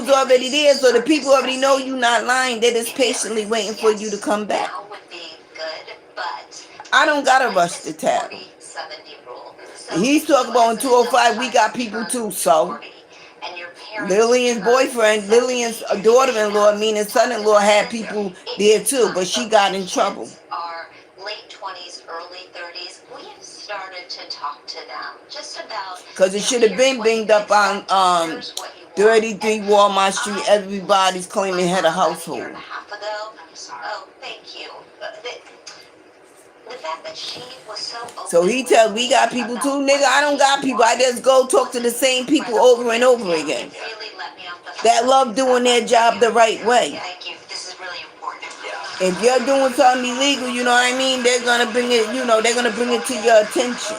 was already there, so the people already know you not lying. They're just patiently waiting for you to come back. Now would be good. I don't gotta rush the tab. 40-70 rule. So He's talking about in 205, we got people too, so. Lillian's boyfriend, Lillian's daughter-in-law, meaning son-in-law, had people there too, but she got in trouble. Our late 20s, early 30s, we have started to talk to them just about. Because it should have been binged up on 33 Walmart Street. Everybody's claiming had a household. Oh, thank you. The fact that she was so he tells we got people too, nigga. I don't got people. I just go talk to the same people over and over again that love doing their job the right way. If you're doing something illegal, you know what I mean, they're gonna bring it, you know, they're gonna bring it to your attention.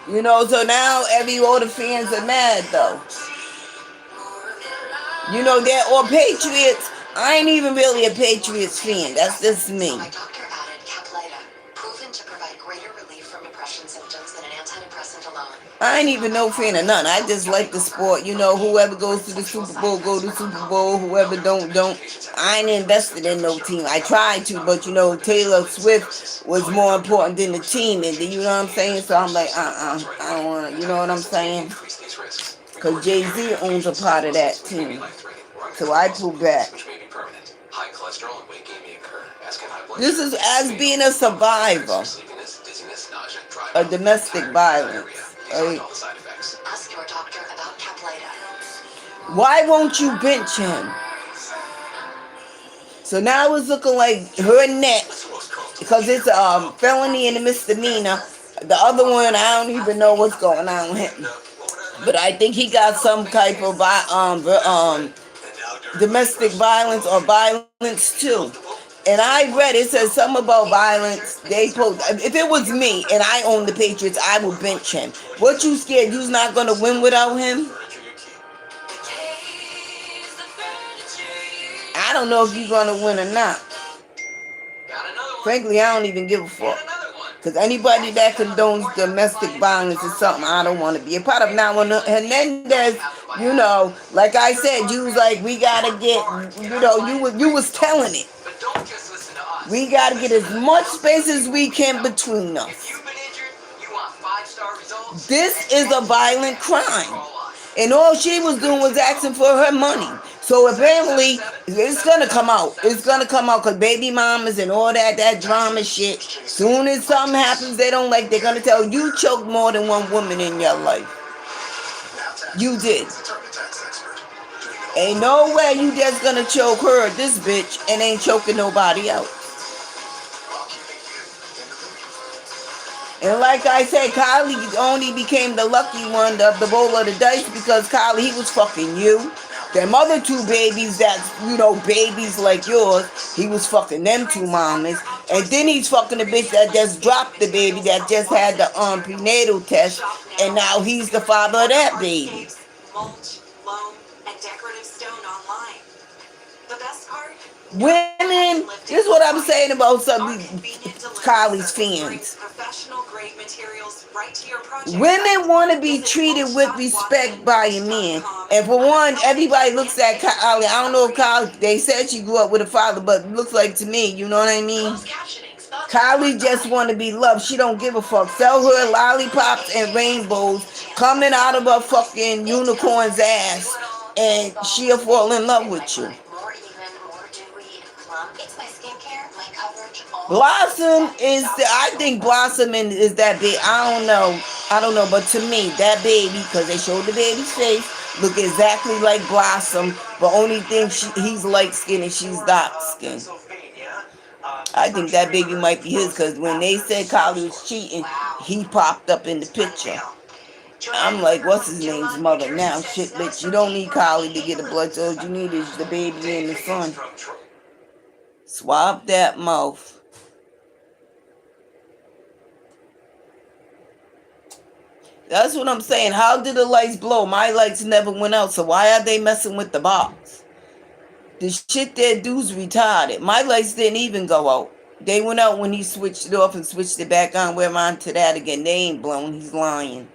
You know, so now all the fans are mad though. You know, they're all Patriots. I ain't even really a Patriots fan. That's just me. My doctor added Caplyta, proven to provide greater relief from depression symptoms than an antidepressant alone. I ain't even no fan of none. I just like the sport. You know, whoever goes to the Super Bowl, go to the Super Bowl. Whoever don't. I ain't invested in no team. I tried to, but you know, Taylor Swift was more important than the team. And you know what I'm saying? So I'm like, I don't want to. You know what I'm saying? Because Jay-Z owns a part of that team. So I pull back. This is as being a survivor of domestic violence. Right? Why won't you bench him? So now it's looking like her neck, because it's a felony and a misdemeanor. The other one, I don't even know what's going on with him. But I think he got some type of domestic violence or violence too. And I read it says something about violence. If it was me and I own the Patriots, I would bench him. What you scared? You's not gonna win without him? I don't know if you're gonna win or not. Frankly, I don't even give a fuck. Because anybody that condones domestic violence is something I don't want to be a part of. Now, when Hernandez, you know, like I said, you was like, we got to get, you know, you was telling it. We got to get as much space as we can between us. This is a violent crime. And all she was doing was asking for her money. So apparently, it's going to come out. It's going to come out because baby mamas and all that drama shit. Soon as something happens they don't like, they're going to tell you choked more than one woman in your life. You did. Ain't no way you just going to choke her, this bitch, and ain't choking nobody else. And like I said, Kylie only became the lucky one of the roll of the dice because Kylie, he was fucking you. Them other two babies that's, you know, babies like yours, he was fucking them two mamas. And then he's fucking the bitch that just dropped the baby, that just had the prenatal test, and now he's the father of that baby. Mulch, loam, and decorative stone online. The best part? Women, this is what I'm saying about some of Kylie's fans. Women want to be treated with respect by a man. And for one, everybody looks at Kylie. I don't know if Kylie, they said she grew up with a father, but it looks like to me, you know what I mean? Kylie just want to be loved. She don't give a fuck. Sell her lollipops and rainbows coming out of her fucking unicorn's ass, and she'll fall in love with you. Blossom is, I think Blossom is that big. I don't know, but to me, that baby, because they showed the baby's face, look exactly like Blossom, but only thing he's light skinned and she's dark skinned. I think that baby might be his, because when they said Kylie was cheating, he popped up in the picture. I'm like, what's his name's mother now? Shit, bitch, you don't need Kylie to get a blood, so all you need is the baby and the son. Swab that mouth. That's what I'm saying. How did the lights blow? My lights never went out, so why are they messing with the box? The shit that dude's retarded. My lights didn't even go out. They went out when he switched it off and switched it back on. We're on to that again. They ain't blown. He's lying.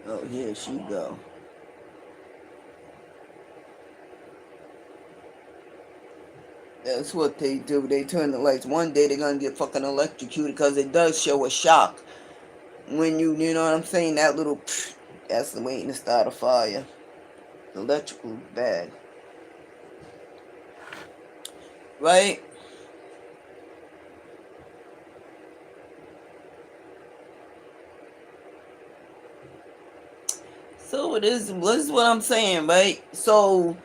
Oh, here she go. That's what they do. They turn the lights. One day they're gonna get fucking electrocuted because it does show a shock. When you know what I'm saying, that little, that's the waiting to start a fire. Electrical bad. Right? So it is, this is what I'm saying, right? So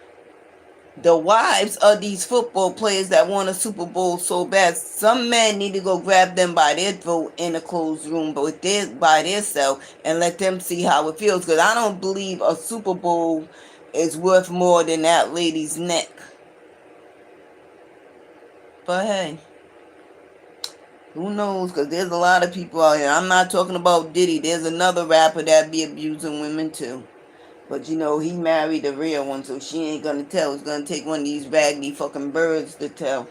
the wives of these football players that won a Super Bowl so bad, some men need to go grab them by their throat in a closed room, but by themselves, and let them see how it feels. Because I don't believe a Super Bowl is worth more than that lady's neck. But hey, who knows? Because there's a lot of people out here. I'm not talking about Diddy. There's another rapper that be abusing women too. But you know, he married a real one, so she ain't gonna tell. It's gonna take one of these raggedy fucking birds to tell.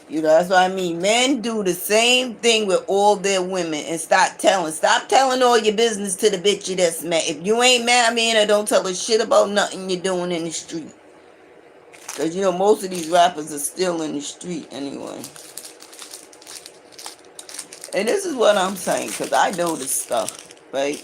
You know, that's what I mean. Men do the same thing with all their women and stop telling. Stop telling all your business to the bitch you just met. If you ain't marrying her, don't tell her shit about nothing you're doing in the street. Because, you know, most of these rappers are still in the street anyway. And this is what I'm saying, because I know this stuff, right?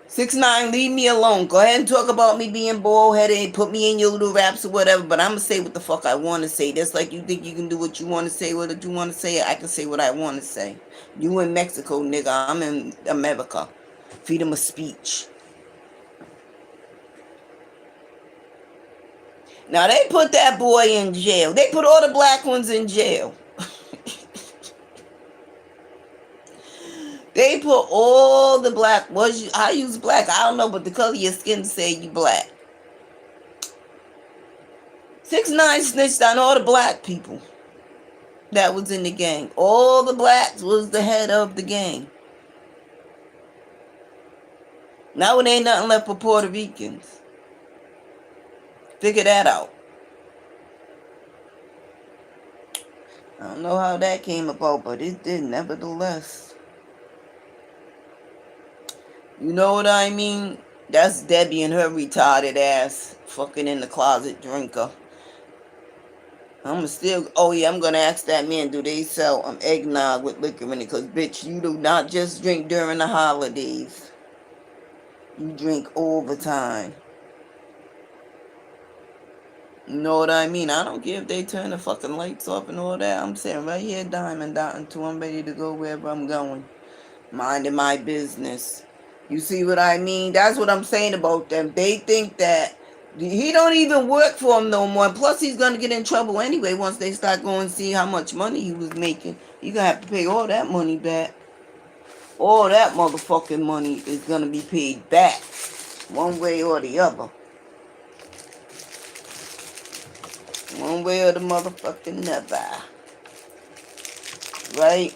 6ix9ine, leave me alone. Go ahead and talk about me being bald-headed and put me in your little raps or whatever, but I'm going to say what the fuck I want to say. Just like you think you can do what you want to say, what you want to say, I can say what I want to say. You in Mexico, nigga. I'm in America. Freedom of speech. Now, they put that boy in jail. They put all the black ones in jail. They put all the black, I use black, I don't know, but the color of your skin say you black. 6ix9ine snitched on all the black people that was in the gang. All the blacks was the head of the gang. Now it ain't nothing left for Puerto Ricans. Figure that out. I don't know how that came about, but it did nevertheless. You know what I mean? That's Debbie and her retarded ass fucking in the closet drinker. I'm gonna ask that man, do they sell eggnog with liquor in it? Because, bitch, you do not just drink during the holidays. You drink all the time. You know what I mean? I don't care if they turn the fucking lights off and all that. I'm sitting right here diamond dotting till I'm ready to go wherever I'm going. Minding my business. You see what I mean? That's what I'm saying about them. They think that he don't even work for them no more. Plus, he's going to get in trouble anyway once they start going and see how much money he was making. You're going to have to pay all that money back. All that motherfucking money is going to be paid back. One way or the other. One way or the motherfucking other. Right?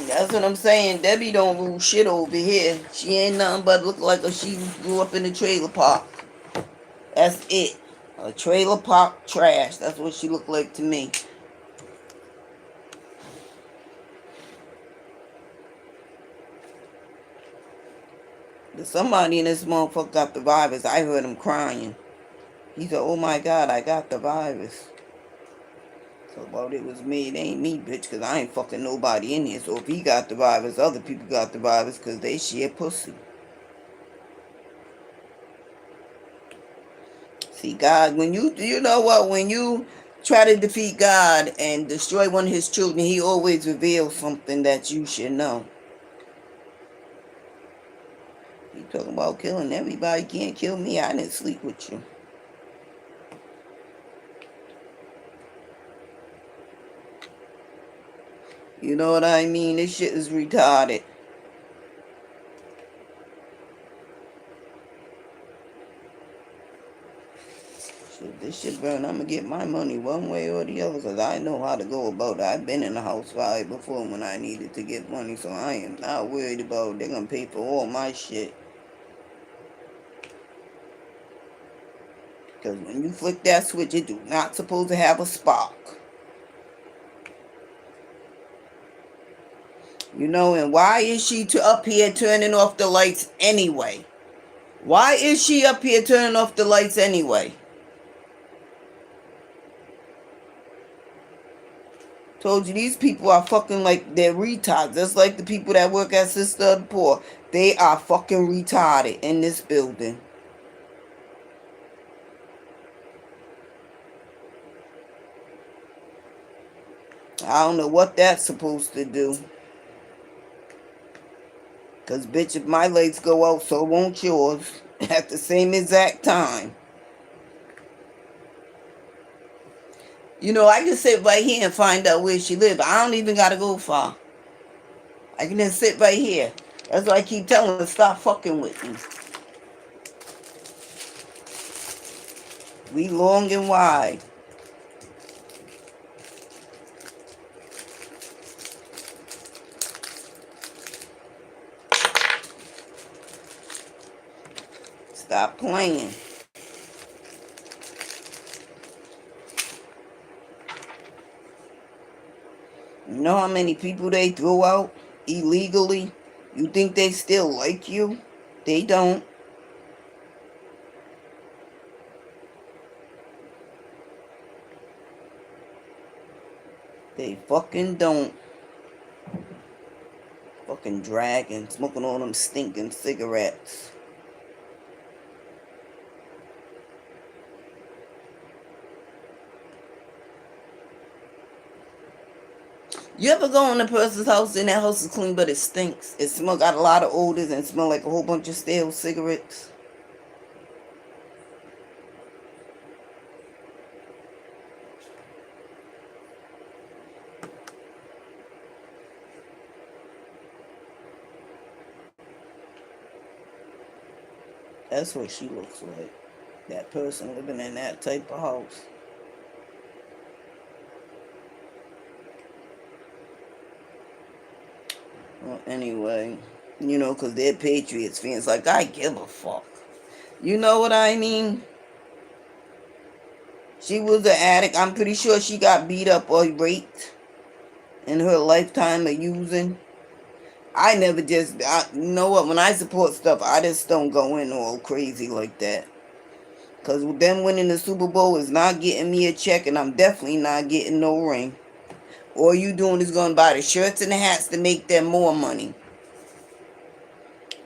That's what I'm saying. Debbie don't rule shit over here. She ain't nothing but look like she grew up in a trailer park. That's it. A trailer park trash. That's what she looked like to me. Somebody in this motherfucker got the virus. I heard him crying. He said, oh my God, I got the virus. So, well, it was me. It ain't me, bitch, because I ain't fucking nobody in here. So if he got the virus, other people got the virus because they share pussy. See, God, when you know what, when you try to defeat God and destroy one of his children, he always reveals something that you should know. You talking about killing everybody, can't kill me. I didn't sleep with you. You know what I mean? This shit is retarded. Shit, this shit burn, I'm gonna get my money one way or the other because I know how to go about it. I've been in a house fire before when I needed to get money, so I am not worried about they're gonna pay for all my shit. Because when you flick that switch, it do not supposed to have a spark. You know, and why is she up here turning off the lights anyway? Why is she up here turning off the lights anyway? Told you these people are fucking like they're retards. Just like the people that work at Sister of the Poor. They are fucking retarded in this building. I don't know what that's supposed to do. Because, bitch, if my lights go out, so won't yours. At the same exact time. You know, I can sit right here and find out where she lives. I don't even got to go far. I can just sit right here. That's why I keep telling her, stop fucking with me. We long and wide. Stop playing. You know how many people they throw out illegally? You think they still like you? They don't. They fucking don't. Fucking dragging, smoking all them stinking cigarettes. You ever go in a person's house and that house is clean but it stinks? It got a lot of odors and smell like a whole bunch of stale cigarettes. That's what she looks like. That person living in that type of house. Well, anyway, you know, because they're Patriots fans. Like, I give a fuck. You know what I mean? She was an addict. I'm pretty sure she got beat up or raped in her lifetime of using. I never just, you know what, when I support stuff, I just don't go in all crazy like that. Because them winning the Super Bowl is not getting me a check, and I'm definitely not getting no ring. All you doing is going to buy the shirts and the hats to make them more money.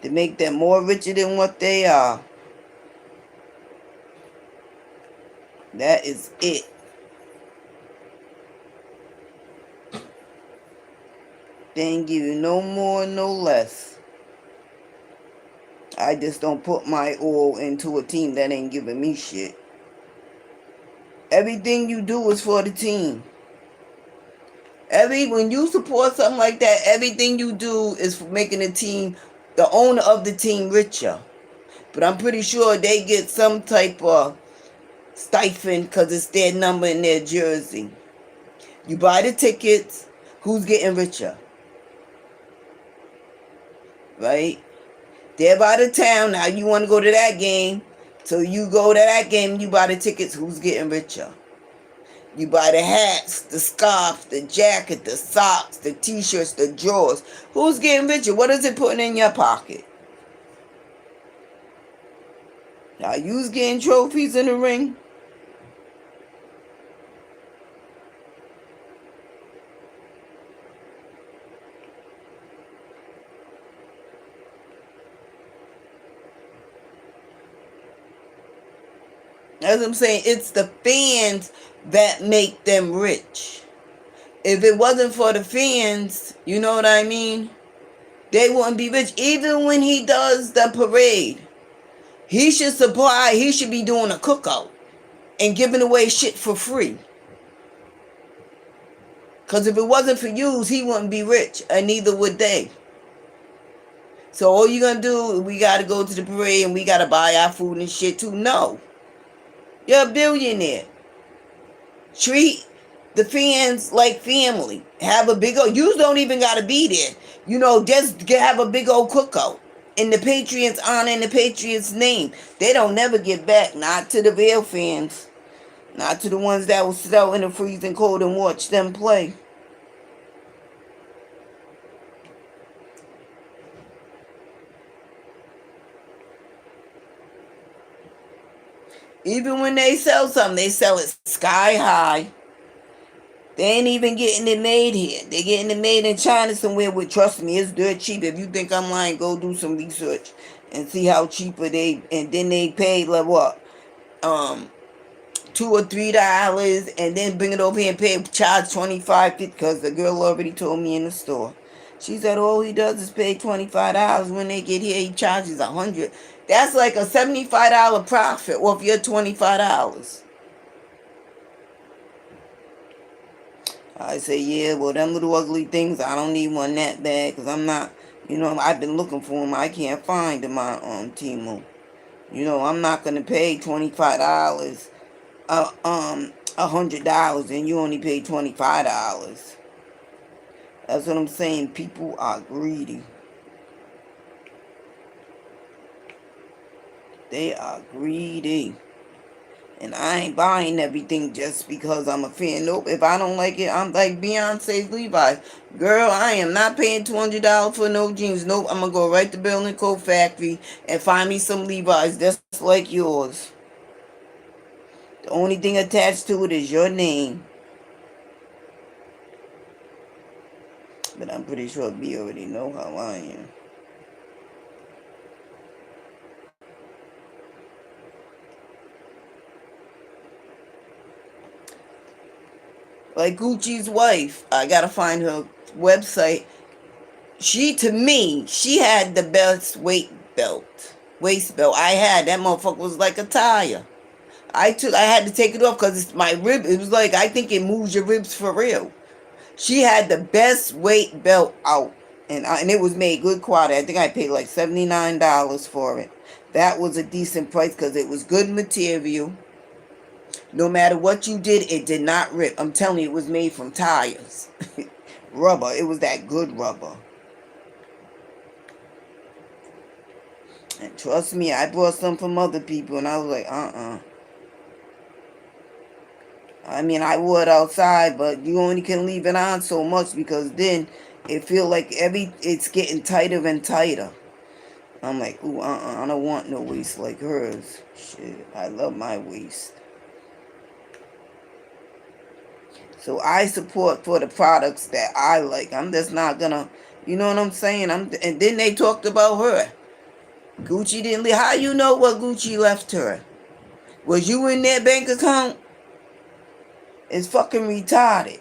To make them more richer than what they are. That is it. They ain't give you no more, no less. I just don't put my all into a team that ain't giving me shit. Everything you do is for the team. When you support something like that, everything you do is for making the team, the owner of the team, richer. But I'm pretty sure they get some type of stipend because it's their number in their jersey. You buy the tickets, who's getting richer? Right? They're out of town, now you want to go to that game. So you go to that game, you buy the tickets, who's getting richer? You buy the hats, the scarf, the jacket, the socks, the t-shirts, the drawers. Who's getting richer? What is it putting in your pocket? Now you's getting trophies in the ring. As I'm saying, it's the fans that make them rich. If it wasn't for the fans, you know what I mean? They wouldn't be rich. Even when he does the parade, he should be doing a cookout and giving away shit for free. Because if it wasn't for yous, he wouldn't be rich, and neither would they. So all you're going to do, we got to go to the parade and we got to buy our food and shit too. No. You're a billionaire. Treat the fans like family. Have a big old. You don't even gotta be there. Just have a big old cookout in the Patriots' honor, in the Patriots' name. They don't never get back. Not to the real fans. Not to the ones that will sit out in the freezing cold and watch them play. Even when they sell something, they sell it sky high. They ain't even getting it made here. They getting it made in China somewhere. With trust me, it's dirt cheap. If you think I'm lying, go do some research and see how cheaper they. And then they pay like what, $2 or $3, and then bring it over here and charge 25 because the girl already told me in the store. She said all he does is pay $25. When they get here, he charges $100. That's like a $75 profit off your $25. I say, yeah, well, them little ugly things, I don't need one that bad because I'm not, I've been looking for them. I can't find them on Temu. I'm not going to pay $25, $100, and you only pay $25. That's what I'm saying. People are greedy. They are greedy. And I ain't buying everything just because I'm a fan. Nope. If I don't like it, I'm like Beyonce's Levi's. Girl, I am not paying $200 for no jeans. Nope. I'm going to go right to Building Coat Factory and find me some Levi's just like yours. The only thing attached to it is your name. But I'm pretty sure B already know how I am. Like Gucci's wife, I gotta find her website. To me, she had the best waist belt. I had that motherfucker was like a tire. I had to take it off because it's my rib. It was like I think it moves your ribs for real. She had the best weight belt out, and it was made good quality. I think I paid like $79 for it. That was a decent price because it was good material. No matter what you did, it did not rip. I'm telling you, it was made from tires. Rubber. It was that good rubber. And trust me, I bought some from other people, and I was like, I mean, I would outside, but you only can leave it on so much because then it feel like it's getting tighter and tighter. I'm like, ooh, I don't want no waist like hers. Shit, I love my waist. So I support for the products that I like. I'm just not gonna, you know what I'm saying? And then they talked about her. Gucci didn't leave. How you know what Gucci left her? Was you in their bank account? It's fucking retarded.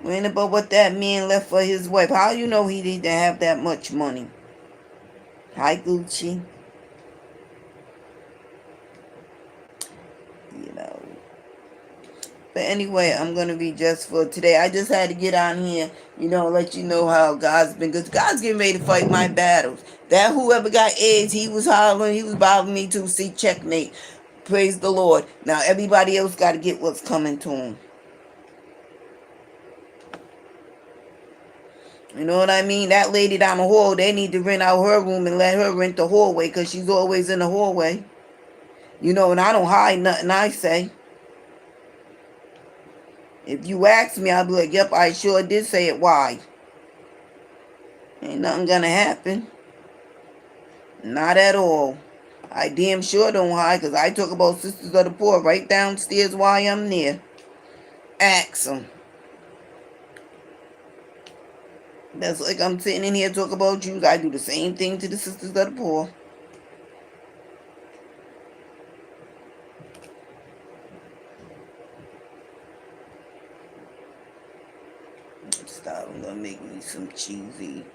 Ain't about what that man left for his wife. How you know he didn't have that much money? Hi, Gucci. You know. But anyway, I'm going to be just for today. I just had to get on here, let you know how God's been good. God's getting ready to fight my battles. That whoever got AIDS, he was hollering, he was bothering me to see checkmate. Praise the Lord. Now everybody else got to get what's coming to them. You know what I mean? That lady down the hall, they need to rent out her room and let her rent the hallway because she's always in the hallway. And I don't hide nothing I say. If you ask me, I'll be like, yep, I sure did say it. Why? Ain't nothing gonna happen. Not at all. I damn sure don't hide because I talk about Sisters of the Poor right downstairs while I'm there. Ask them. That's like I'm sitting in here talking about you. I do the same thing to the Sisters of the Poor. Stop. I'm gonna make me some cheesy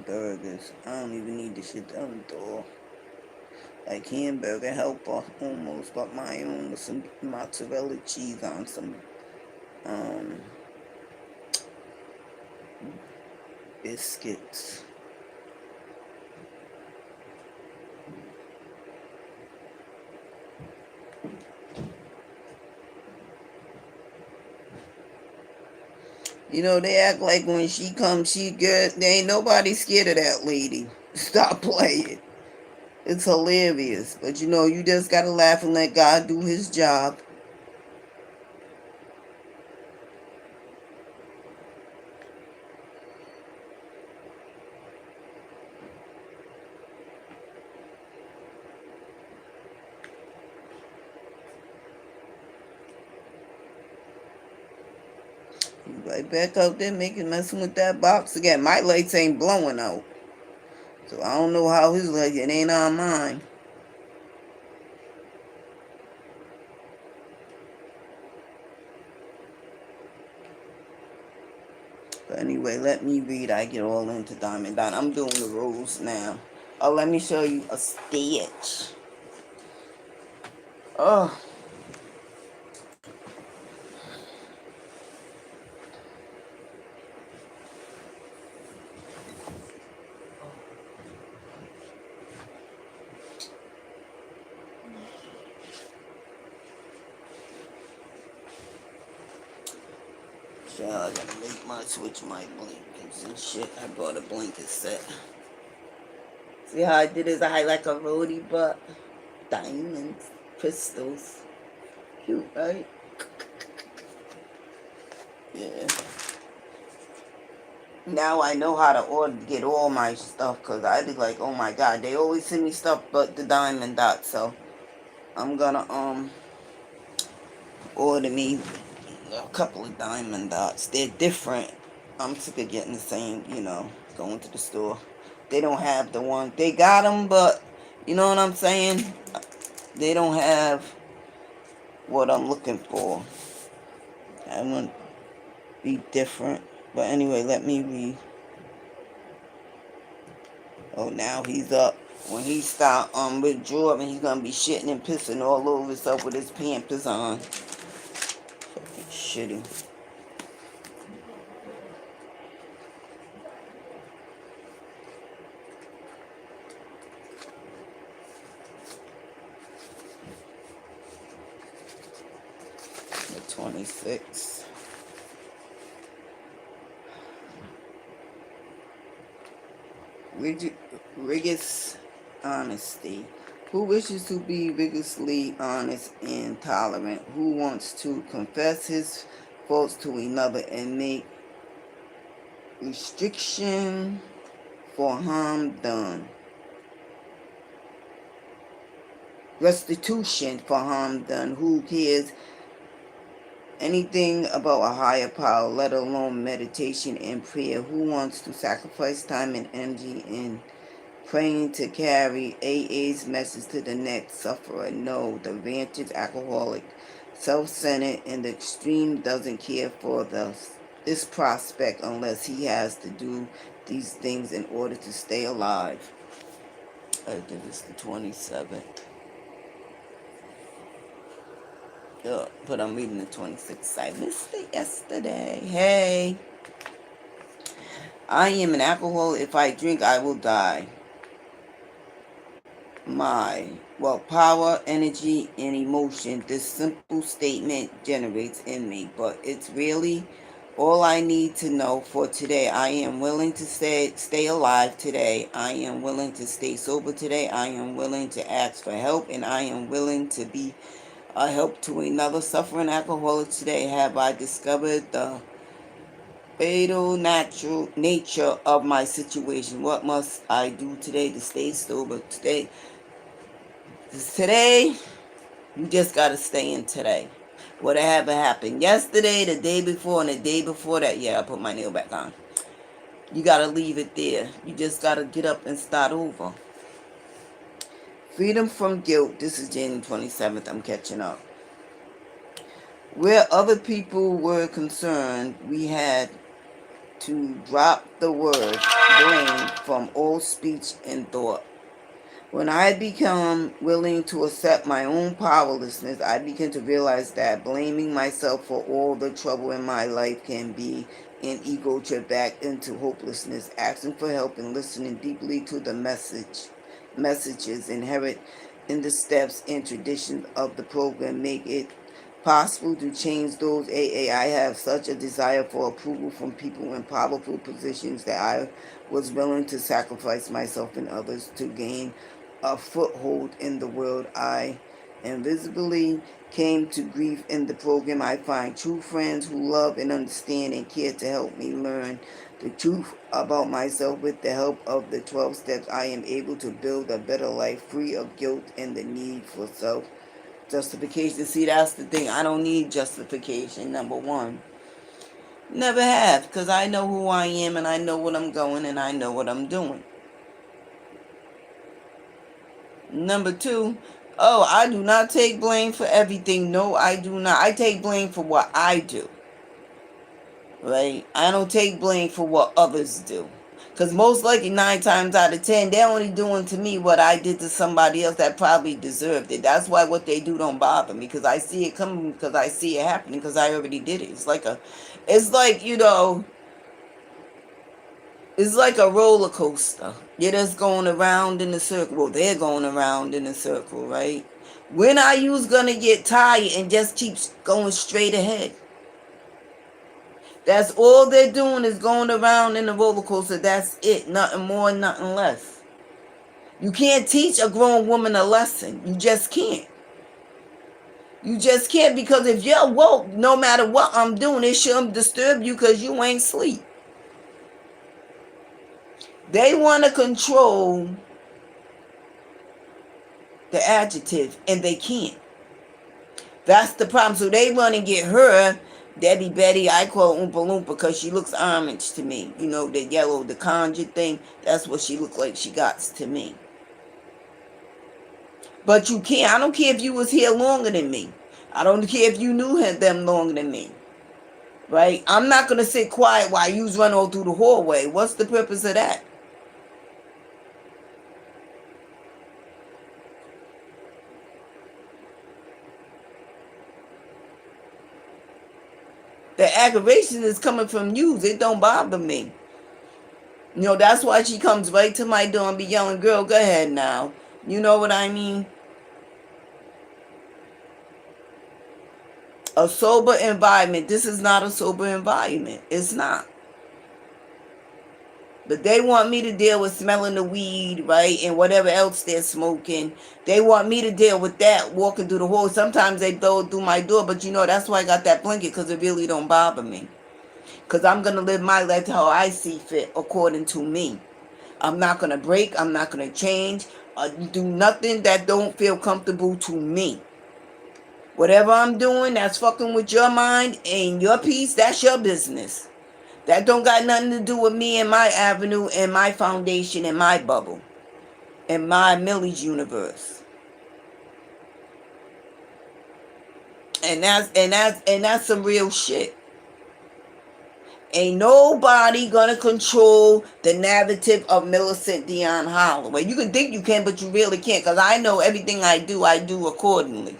burgers. I don't even need this shit done though. Like hamburger helper almost, but my own with some mozzarella cheese on some biscuits. You know, they act like when she comes, she good. There ain't nobody scared of that lady. Stop playing. It's hilarious. But you know, you just gotta laugh and let God do his job. Right back out there making messing with that box again. My lights ain't blowing out. So I don't know how his light, it ain't on mine. But anyway, let me read. I get all into Diamond Dot. I'm doing the rules now. Oh, let me show you a stitch. Oh, so I gotta make my switch my blankets and shit. I brought a blanket set. See how I did this? I had like a roadie butt. Diamonds, crystals. Cute, right? Yeah. Now I know how to order get all my stuff because I be like, oh my god, they always send me stuff but the Diamond Dot. So I'm gonna order me a couple of Diamond Dots. They're different. I'm sick of getting the same, going to the store. They don't have the one. They got them, but you know what I'm saying? They don't have what I'm looking for. I want to be different. But anyway, let me read. Oh, now he's up. When he start withdrawing, he's gonna be shitting and pissing all over himself with his pampers on. Fucking shitty. The 26. Rigorous honesty. Who wishes to be rigorously honest and tolerant? Who wants to confess his faults to another and make restriction for harm done? Restitution for harm done. Who cares anything about a higher power, let alone meditation and prayer? Who wants to sacrifice time and energy in praying to carry AA's message to the next sufferer? No, the ranted alcoholic, self-centered, and the extreme doesn't care for this prospect unless he has to do these things in order to stay alive. I think it's the 27th. Yeah, but I'm reading the 26th. I missed it yesterday. Hey, I am an alcoholic. If I drink, I will die. Power, energy, and emotion this simple statement generates in me, but it's really all I need to know for today. I am willing to stay alive today. I am willing to stay sober today. I am willing to ask for help, and I am willing to be a help to another suffering alcoholic today. Have I discovered the fatal natural nature of my situation? What must I do today to stay sober? Today, you just gotta stay in today. Whatever happened yesterday, the day before, and the day before that, yeah, I put my nail back on. You gotta leave it there. You just gotta get up and start over. Freedom from guilt. This is January 27th. I'm catching up. Where other people were concerned, we had to drop the word blame from all speech and thought. When I become willing to accept my own powerlessness, I begin to realize that blaming myself for all the trouble in my life can be an ego trip back into hopelessness. Asking for help and listening deeply to the messages inherent in the steps and traditions of the program make it possible to change those. I have such a desire for approval from people in powerful positions that I was willing to sacrifice myself and others to gain a foothold in the world. I invisibly came to grief in the program. I find true friends who love and understand and care to help me learn the truth about myself. With the help of the 12 steps, I am able to build a better life free of guilt and the need for self justification. See, that's the thing. I don't need justification, number one. Never have, because I know who I am and I know what I'm going and I know what I'm doing. Number two, oh, I do not take blame for everything. No, I do not. I take blame for what I do. Right? I don't take blame for what others do. Because most likely 9 times out of 10, they're only doing to me what I did to somebody else that probably deserved it. That's why what they do don't bother me. Because I see it coming, because I see it happening, because I already did it. It's like, you know, it's like a roller coaster. You're just going around in a circle. Well, they're going around in a circle, right? When are you going to get tired and just keep going straight ahead? That's all they're doing is going around in a roller coaster. That's it. Nothing more, nothing less. You can't teach a grown woman a lesson. You just can't. You just can't, because if you're woke, no matter what I'm doing, it shouldn't disturb you because you ain't sleep. They want to control the adjective, and they can't. That's the problem. So they want to get her, Debbie Betty, I call her Oompa Loompa because she looks orange to me. You know, the yellow, the conjured thing, that's what she looked like she got to me. But you can't. I don't care if you was here longer than me. I don't care if you knew them longer than me. Right? I'm not going to sit quiet while you run all through the hallway. What's the purpose of that? The aggravation is coming from you. It don't bother me. You know, that's why she comes right to my door and be yelling, girl, go ahead now. You know what I mean? A sober environment. This is not a sober environment. It's not. But they want me to deal with smelling the weed, right? And whatever else they're smoking. They want me to deal with that, walking through the hall. Sometimes they throw it through my door. But you know, that's why I got that blanket, because it really don't bother me. Because I'm going to live my life how I see fit, according to me. I'm not going to break. I'm not going to change. Do nothing that don't feel comfortable to me. Whatever I'm doing that's fucking with your mind and your peace, that's your business. That don't got nothing to do with me and my avenue and my foundation and my bubble and my Millie's universe. And that's some real shit. Ain't nobody gonna control the narrative of Millicent Dion Holloway. You can think you can, but you really can't, because I know everything I do accordingly.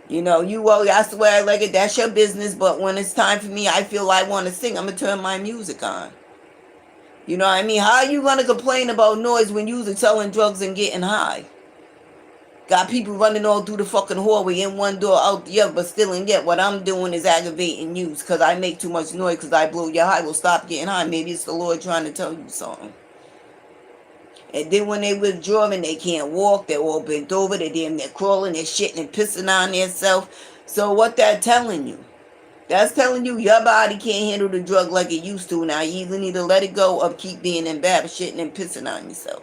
You know, that's the way I like it. That's your business. But when it's time for me, I feel I want to sing, I'm going to turn my music on. You know what I mean? How are you going to complain about noise when you're selling drugs and getting high? Got people running all through the fucking hallway, in one door, out the other, but still and yet what I'm doing is aggravating you because I make too much noise because I blow your high. Well, stop getting high. Maybe it's the Lord trying to tell you something. And then when they withdraw and they can't walk, they're all bent over, they're crawling, they're shitting and pissing on themselves. So what that telling you? That's telling you your body can't handle the drug like it used to. Now you either need to let it go or keep being embarrassed, shitting and pissing on yourself.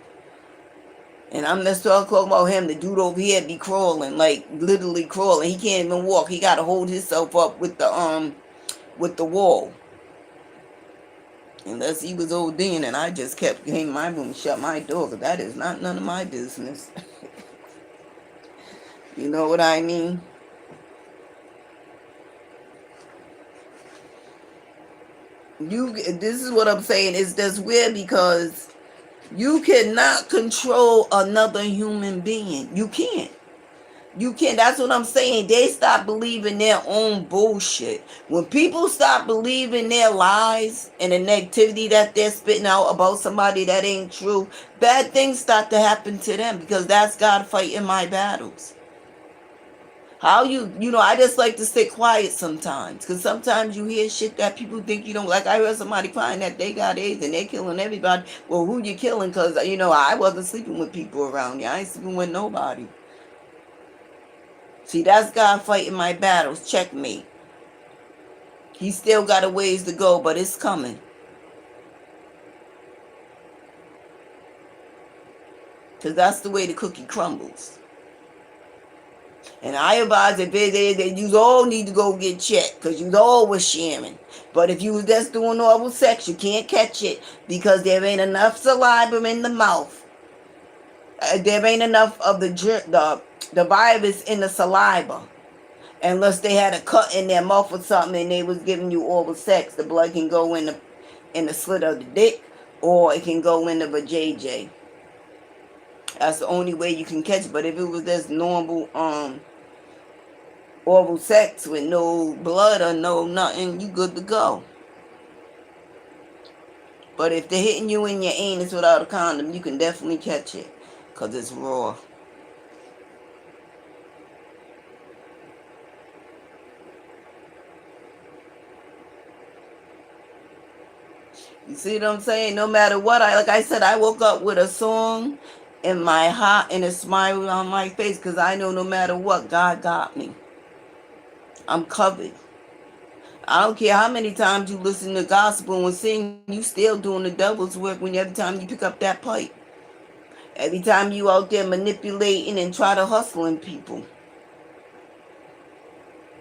And I'm just talking about him. The dude over here be crawling, like literally crawling. He can't even walk. He got to hold himself up with the wall. Unless he was ODing and I just kept in my room, shut my door, because that is not none of my business. You know what I mean? This is what I'm saying. It's just weird because you cannot control another human being. You can't. You can't. That's what I'm saying. They stop believing their own bullshit. When people stop believing their lies and the negativity that they're spitting out about somebody that ain't true, bad things start to happen to them because that's God fighting my battles. How I just like to sit quiet sometimes because sometimes you hear shit that people think you don't like. I heard somebody crying that they got AIDS and they killing everybody. Well, who you killing? Because, I wasn't sleeping with people around you. I ain't sleeping with nobody. See, that's God fighting my battles. Checkmate. He still got a ways to go, but it's coming. Because that's the way the cookie crumbles. And I advise if it is that you all need to go get checked because you all was sharing. But if you was just doing oral sex, you can't catch it because there ain't enough saliva in the mouth. There ain't enough of the virus in the saliva. Unless they had a cut in their mouth or something and they was giving you oral sex, the blood can go in the slit of the dick or it can go in the vajayjay. That's the only way you can catch it. But if it was just normal oral sex with no blood or no nothing, you good to go. But if they're hitting you in your anus without a condom, you can definitely catch it because it's raw. You see what I'm saying? No matter what, like I said, I woke up with a song in my heart and a smile on my face because I know no matter what, God got me. I'm covered. I don't care how many times you listen to gospel and sing, you still doing the devil's work when every time you pick up that pipe. Every time you out there manipulating and try to hustling people.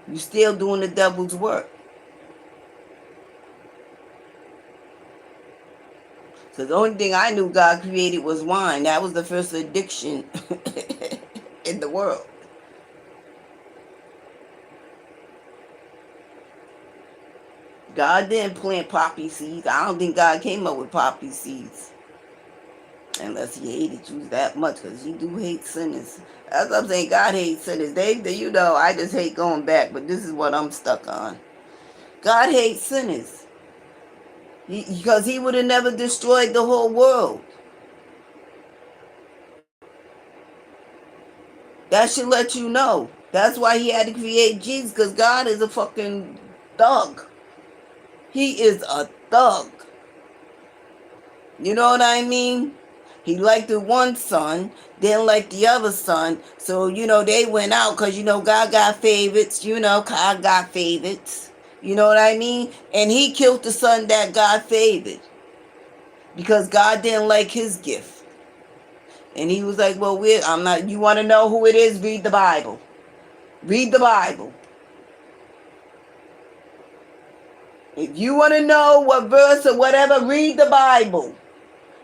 You still doing the devil's work. So the only thing I knew God created was wine. That was the first addiction in the world. God didn't plant poppy seeds. I don't think God came up with poppy seeds. Unless he hated you that much, because he do hate sinners. That's what I'm saying. God hates sinners. I just hate going back, but this is what I'm stuck on. God hates sinners. Because he would have never destroyed the whole world. That should let you know. That's why he had to create Jesus, because God is a fucking thug. He is a thug. You know what I mean? He liked the one son, didn't like the other son. So, they went out because, God got favorites. God got favorites. You know what I mean? And he killed the son that God favored because God didn't like his gift. And he was like, well, you want to know who it is? Read the Bible. Read the Bible. If you want to know what verse or whatever, read the Bible.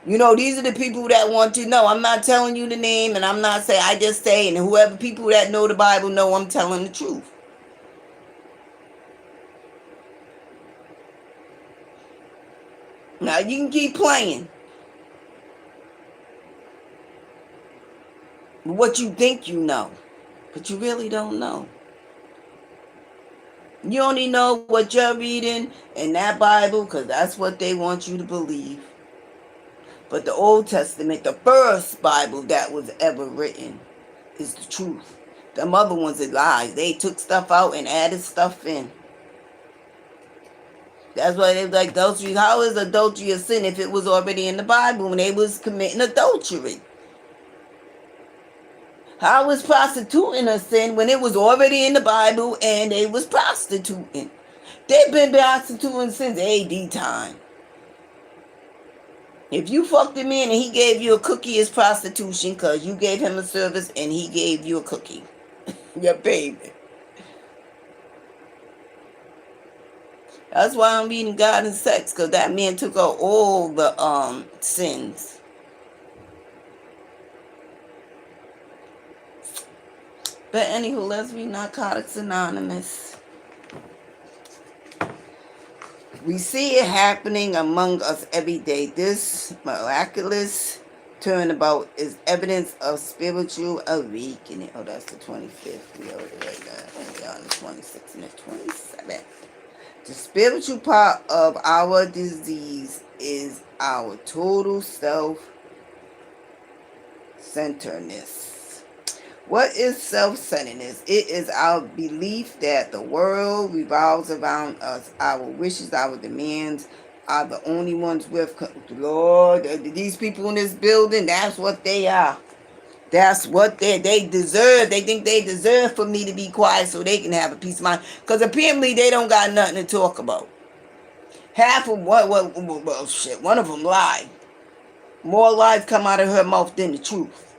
These are the people that want to know. I'm not telling you the name, and I'm not saying, I just say, and whoever people that know the Bible know I'm telling the truth. Now, you can keep playing. What you think you know, but you really don't know. You only know what you're reading in that Bible because that's what they want you to believe. But the Old Testament, the first Bible that was ever written, is the truth. Them other ones are lies. They took stuff out and added stuff in. That's why they like adultery. How is adultery a sin if it was already in the Bible when they was committing adultery? How was prostituting a sin when it was already in the Bible and they was prostituting? They've been prostituting since AD time. If you fucked a man and he gave you a cookie, it's prostitution because you gave him a service and he gave you a cookie. Your baby. That's why I'm reading God and Sex, because that man took out all the sins. But anywho, let's read Narcotics Anonymous. We see it happening among us every day. This miraculous turnabout is evidence of spiritual awakening. Oh, that's the 25th. We already read that. And we are on the 26th and the 27th. The spiritual part of our disease is our total self-centeredness. What is self-centeredness? It is our belief that the world revolves around us. Our wishes, our demands are the only ones with Lord. These people in this building, that's what they are. That's what they deserve. They think they deserve for me to be quiet so they can have a peace of mind. Because apparently they don't got nothing to talk about. Half of well, shit, one of them lied. More lies come out of her mouth than the truth.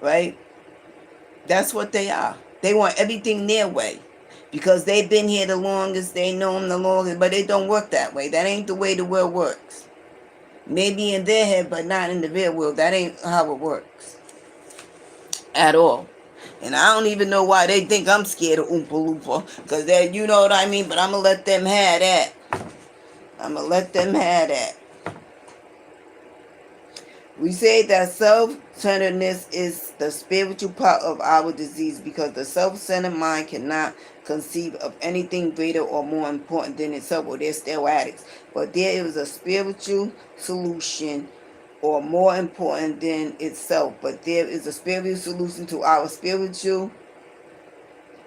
Right? That's what they are. They want everything their way. Because they've been here the longest, they know them the longest, but it don't work that way. That ain't the way the world works. Maybe in their head, but not in the real world. That ain't how it works. At all. And I don't even know why they think I'm scared of Oompa Loompa. Because you know what I mean? But I'm going to let them have that. I'm going to let them have that. We say that self-centeredness is the spiritual part of our disease because the self-centered mind cannot conceive of anything greater or more important than itself. Well, they're still addicts. But there is a spiritual solution or more important than itself. But there is a spiritual solution to our spiritual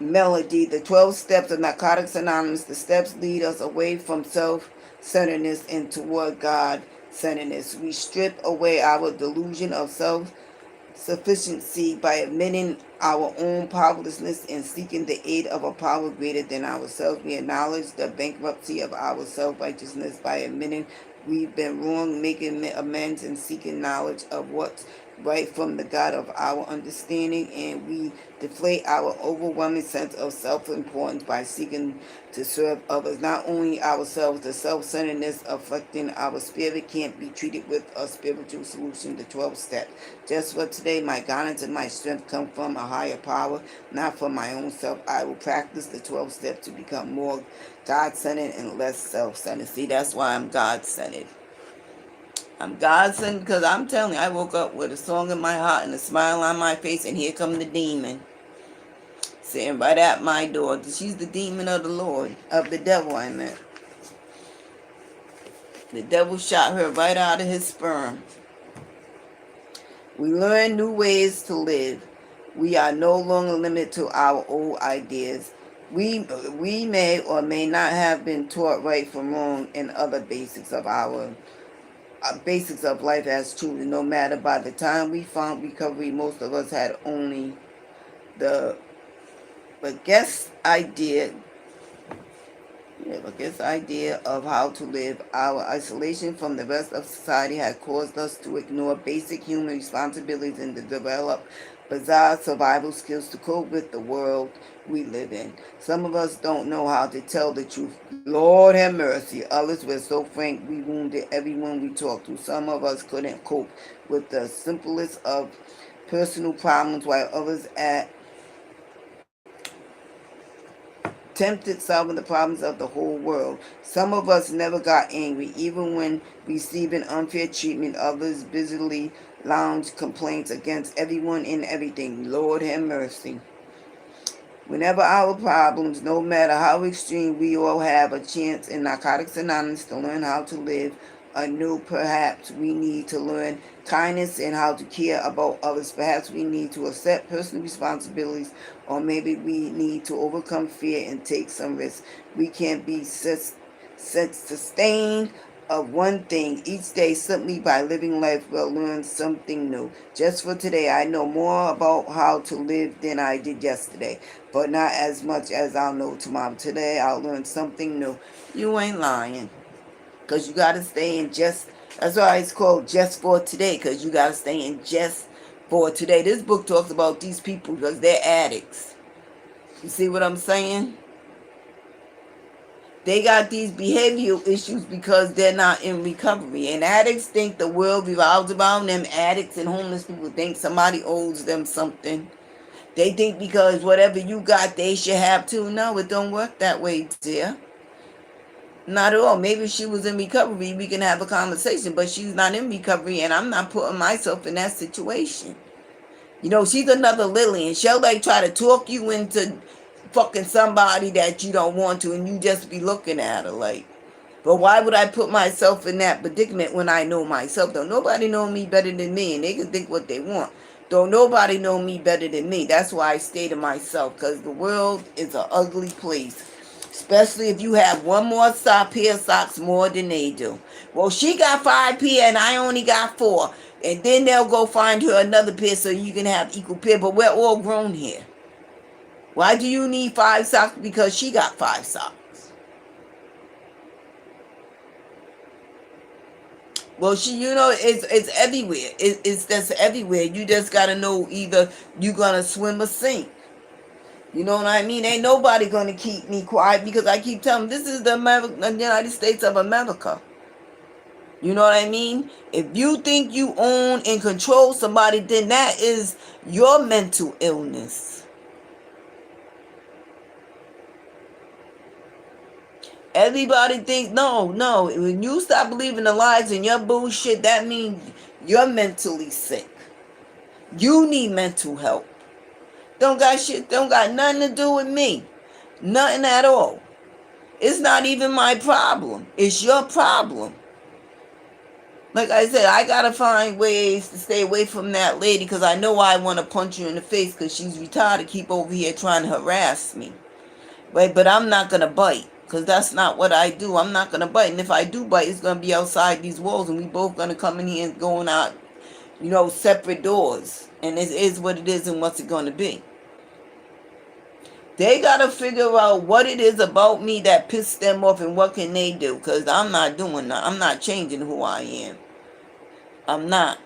melody. The 12 steps of Narcotics Anonymous. The steps lead us away from self-centeredness and toward God-centeredness. We strip away our delusion of self-sufficiency by admitting our own powerlessness and seeking the aid of a power greater than ourselves. We acknowledge the bankruptcy of our self-righteousness by admitting we've been wrong, making amends, and seeking knowledge of what's right from the God of our understanding, and we deflate our overwhelming sense of self-importance by seeking to serve others, not only ourselves. The self-centeredness affecting our spirit can't be treated with a spiritual solution. The 12 steps. Just for today, my guidance and my strength come from a higher power, not from my own self. I will practice the 12 steps to become more God-centered and less self-centered. See, that's why I'm God-centered. I'm God-centered because I'm telling you, I woke up with a song in my heart and a smile on my face, and here come the demon sitting right at my door. She's the demon of the Lord, of the devil, I meant. The devil shot her right out of his sperm. We learn new ways to live. We are no longer limited to our old ideas. We may or may not have been taught right from wrong in other basics of life as truly. No matter by the time we found recovery, most of us had only the guess idea of how to live. Our isolation from the rest of society had caused us to ignore basic human responsibilities and to develop bizarre survival skills to cope with the world we live in. Some of us don't know how to tell the truth. Lord have mercy. Others were so frank we wounded everyone we talked to. Some of us couldn't cope with the simplest of personal problems while others attempted solving the problems of the whole world. Some of us never got angry, even when receiving unfair treatment. Others busily lounged complaints against everyone and everything. Lord have mercy. Whenever our problems, no matter how extreme, we all have a chance in Narcotics Anonymous to learn how to live anew. Perhaps we need to learn kindness and how to care about others. Perhaps we need to accept personal responsibilities, or maybe we need to overcome fear and take some risks. We can't be sustained of one thing each day simply by living life. We'll learn something new. Just for today, I know more about how to live than I did yesterday, but not as much as I'll know tomorrow. Today, I'll learn something new. You ain't lying. Because you got to stay in just, that's why it's called Just for Today, because you got to stay in just for today. This book talks about these people because they're addicts. You see what I'm saying? They got these behavioral issues because they're not in recovery. And addicts think the world revolves around them. Addicts and homeless people think somebody owes them something. They think because whatever you got, they should have too. No, it don't work that way, dear. Not at all. Maybe if she was in recovery, we can have a conversation, but she's not in recovery, and I'm not putting myself in that situation. You know, she's another Lillian. She'll like try to talk you into fucking somebody that you don't want to, and you just be looking at her like, but why would I put myself in that predicament when I know myself? Don't nobody know me better than me, and they can think what they want. Don't nobody know me better than me. That's why I stay to myself, because the world is an ugly place. Especially if you have one more pair of socks more than they do. Well, she got 5 pair and I only got 4. And then they'll go find her another pair so you can have equal pair. But we're all grown here. Why do you need 5 socks? Because she got 5 socks. Well, it's everywhere. It's just everywhere. You just gotta know either you gonna swim or sink. You know what I mean? Ain't nobody gonna keep me quiet because I keep telling them this is the United States of America. You know what I mean? If you think you own and control somebody, then that is your mental illness. Everybody thinks, no. When you stop believing the lies and your bullshit, that means you're mentally sick. You need mental help. Don't got nothing to do with me. Nothing at all. It's not even my problem. It's your problem. Like I said, I gotta find ways to stay away from that lady because I know I want to punch her in the face because she's retarded to keep over here trying to harass me. Right? But I'm not gonna bite because that's not what I do. I'm not gonna bite. And if I do bite, it's gonna be outside these walls and we both gonna come in here and going out, separate doors. And it is what it is and what's it gonna be. They gotta figure out what it is about me that pissed them off and what can they do. Because I'm not doing that. I'm not changing who I am. I'm not.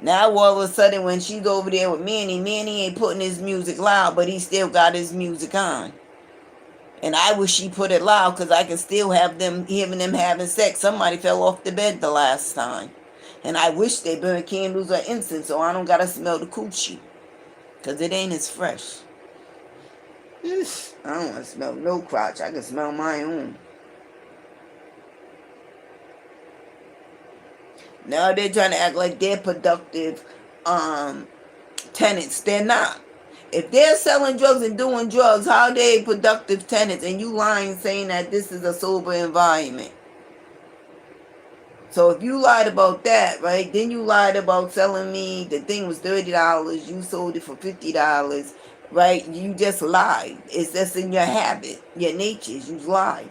Now all of a sudden when she's over there with Manny ain't putting his music loud, but he still got his music on. And I wish she put it loud because I can still have him and them having sex. Somebody fell off the bed the last time. And I wish they burn candles or incense so I don't gotta smell the coochie. Because it ain't as fresh. I don't want to smell no crotch. I can smell my own. Now they're trying to act like they're productive tenants. They're not. If they're selling drugs and doing drugs, how are they productive tenants? And you lying saying that this is a sober environment. So if you lied about that, right, then you lied about selling me the thing was $30. You sold it for $50. Right? You just lied. It's just in your habit, your nature. You lie.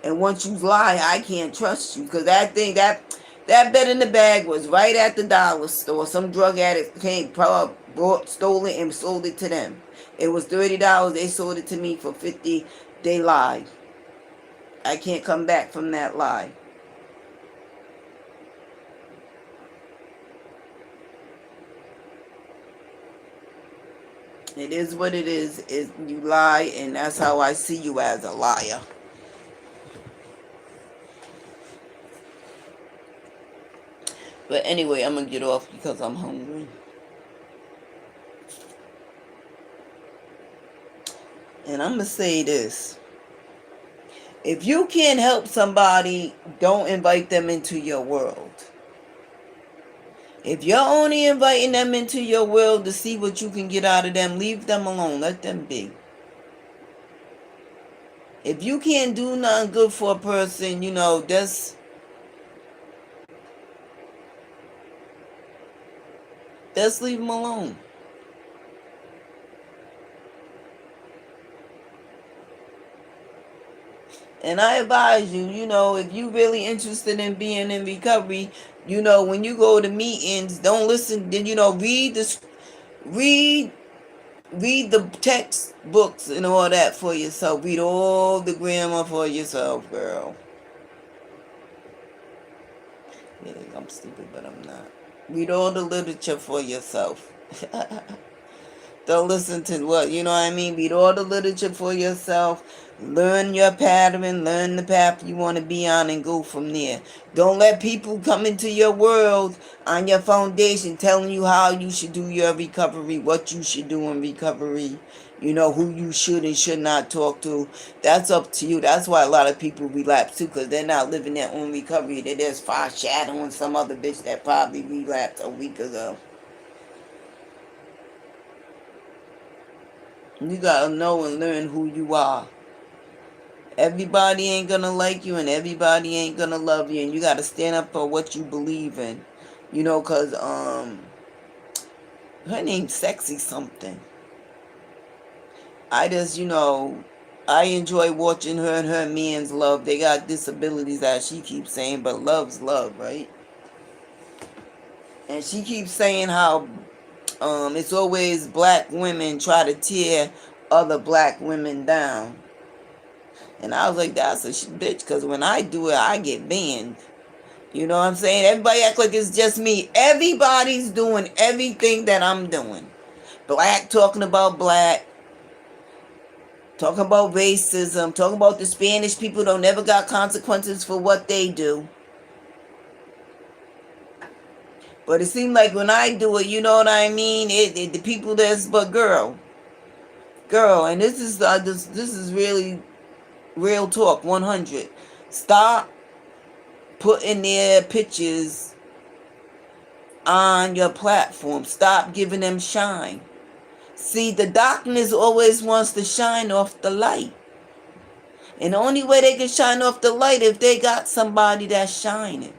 And once you lie, I can't trust you. Because that thing, that bet in the bag was right at the dollar store. Some drug addict stole it and sold it to them. It was $30. They sold it to me for $50. They lied. I can't come back from that lie. It is what it is. You lie, and that's how I see you, as a liar. But anyway, I'm going to get off because I'm hungry. And I'm going to say this. If you can't help somebody, don't invite them into your world. If you're only inviting them into your world to see what you can get out of them, leave them alone. Let them be. If you can't do nothing good for a person, just leave them alone. And I advise you, if you're really interested in being in recovery, when you go to meetings, don't listen, then, read the textbooks and all that for yourself. Read all the grammar for yourself, girl. Yeah, I'm stupid, but I'm not. Read all the literature for yourself. Don't listen to what, you know what I mean? Read all the literature for yourself. Learn your pattern. Learn the path you want to be on and go from there. Don't let people come into your world on your foundation telling you how you should do your recovery, what you should do in recovery. You know who you should and should not talk to. That's up to you. That's why a lot of people relapse too, because they're not living their own recovery. They're just foreshadowing some other bitch that probably relapsed a week ago. You gotta know and learn who you are. Everybody ain't gonna like you and everybody ain't gonna love you, and you gotta stand up for what you believe in. You know, cause her name's Sexy something. I just, I enjoy watching her and her man's love. They got disabilities, as she keeps saying, but love's love, right? And she keeps saying how it's always black women try to tear other black women down. And I was like, that's a bitch, because when I do it, I get banned. You know what I'm saying? Everybody act like it's just me. Everybody's doing everything that I'm doing. Black talking about black. Talking about racism. Talking about the Spanish people don't never got consequences for what they do. But it seems like when I do it, you know what I mean? The people that's, but girl, and this is really real talk, 100. Stop putting their pictures on your platform. Stop giving them shine. See, the darkness always wants to shine off the light. And the only way they can shine off the light if they got somebody that's shining.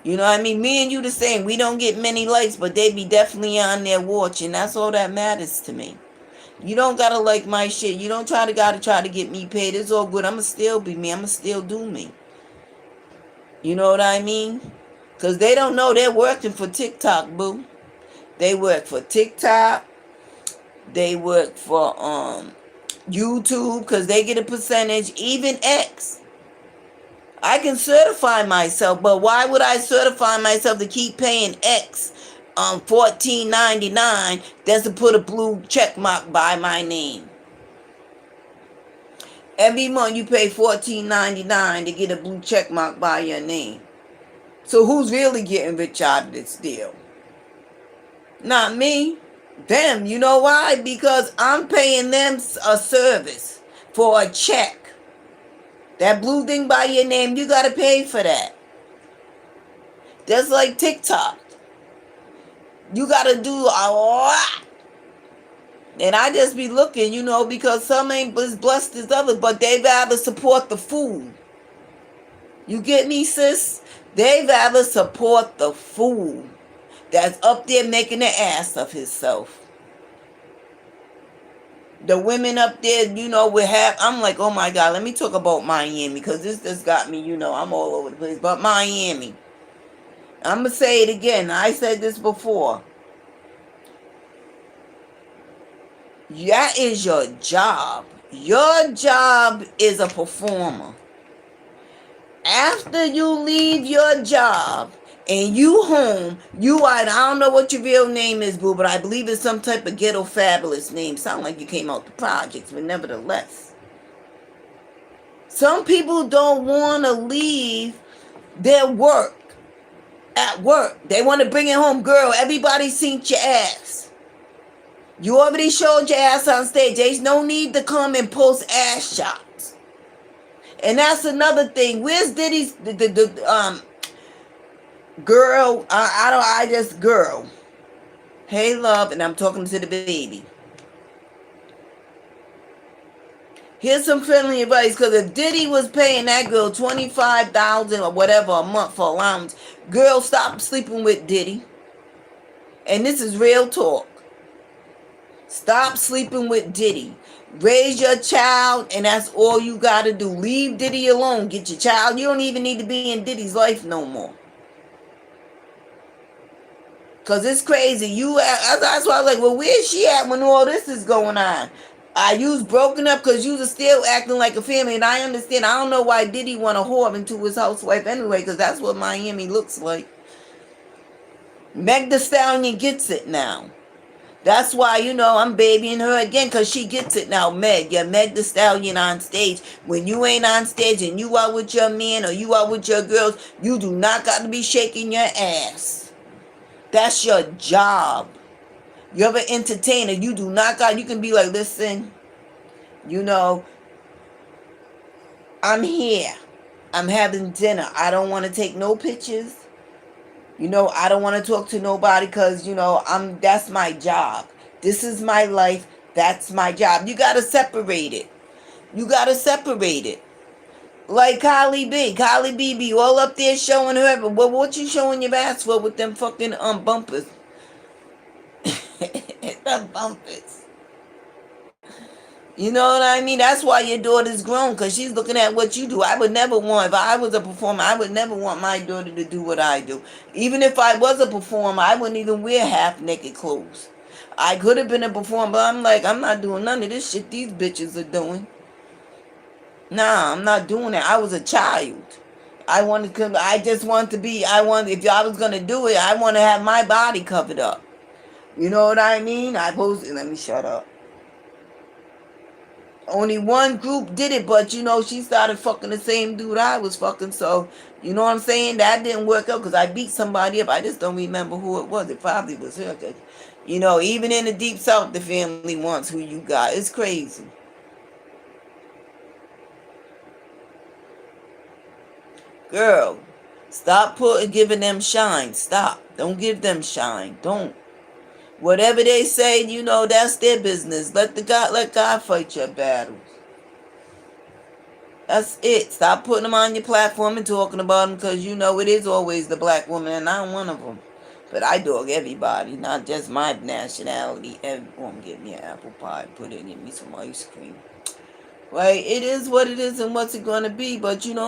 You know what I mean? Me and you the same. We don't get many likes, but they be definitely on there watching. That's all that matters to me. You don't gotta like my shit. You don't gotta try to get me paid. It's all good. I'ma still be me. I'ma still do me. You know what I mean? Because they don't know they're working for TikTok, boo. They work for TikTok. They work for YouTube because they get a percentage. Even X. I can certify myself, but why would I certify myself to keep paying X $14.99 just to put a blue check mark by my name? Every month you pay $14.99 to get a blue check mark by your name. So who's really getting rich out of this deal? Not me. Them. You know why? Because I'm paying them a service for a check. That blue thing by your name, you gotta pay for that. That's like TikTok. You gotta do a lot. And I just be looking, because some ain't as blessed as others, but they rather support the fool. You get me, sis? They rather support the fool that's up there making an ass of himself. The women up there, I'm like, oh my God, let me talk about Miami, because this just got me, I'm all over the place. But Miami, I'm going to say it again. I said this before. That is your job. Your job is a performer. After you leave your job and you home, I don't know what your real name is, boo, but I believe it's some type of ghetto fabulous name. Sound like you came out the projects, but nevertheless. Some people don't want to leave their work at work. They want to bring it home. Girl, everybody seen your ass. You already showed your ass on stage. There's no need to come and post ass shots. And that's another thing. Where's Diddy's girl? Girl. Hey, love, and I'm talking to the baby. Here's some friendly advice, because if Diddy was paying that girl $25,000 or whatever a month for allowance, girl, stop sleeping with Diddy. And this is real talk. Stop sleeping with Diddy. Raise your child, and that's all you gotta do. Leave Diddy alone. Get your child. You don't even need to be in Diddy's life no more. Because it's crazy. That's why I was like, well, where's she at when all this is going on? You was broken up because you was still acting like a family, and I understand. I don't know why Diddy want to whore into his housewife anyway, because that's what Miami looks like. Meg Thee Stallion gets it now. That's why, I'm babying her again, because she gets it now. You're Meg Thee Stallion on stage. When you ain't on stage and you out with your man or you out with your girls, you do not got to be shaking your ass. That's your job. You're an entertainer. You do not got, you can be like, listen, you know, I'm here. I'm having dinner. I don't want to take no pictures. You know, I don't want to talk to nobody because, you know, that's my job. This is my life. That's my job. You got to separate it. You got to separate it. Like Kylie B. Kylie B be all up there showing her. Well, what you showing your ass for with them fucking bumpers? The bumpers. You know what I mean? That's why your daughter's grown, because she's looking at what you do. I would never want, if I was a performer, I would never want my daughter to do what I do. Even if I was a performer, I wouldn't even wear half-naked clothes. I could have been a performer, but I'm like, I'm not doing none of this shit these bitches are doing. Nah, I'm not doing it. I was a child. I just want to be, if I was going to do it, I want to have my body covered up. You know what I mean? Let me shut up. Only one group did it, but you know, she started fucking the same dude I was fucking, so you know what I'm saying? That didn't work out because I beat somebody up. I just don't remember who it was. It probably was her. You know, even in the deep south, the family wants who you got. It's crazy. Girl, stop giving them shine. Stop. Don't give them shine. Don't. Whatever they say, you know, that's their business. Let God fight your battles. That's it. Stop putting them on your platform and talking about them, because you know it is always the black woman, and I'm one of them. But I dog everybody, not just my nationality. Everyone give me an apple pie, put it in me some ice cream. Right? It is what it is, and what's it gonna be? But you know.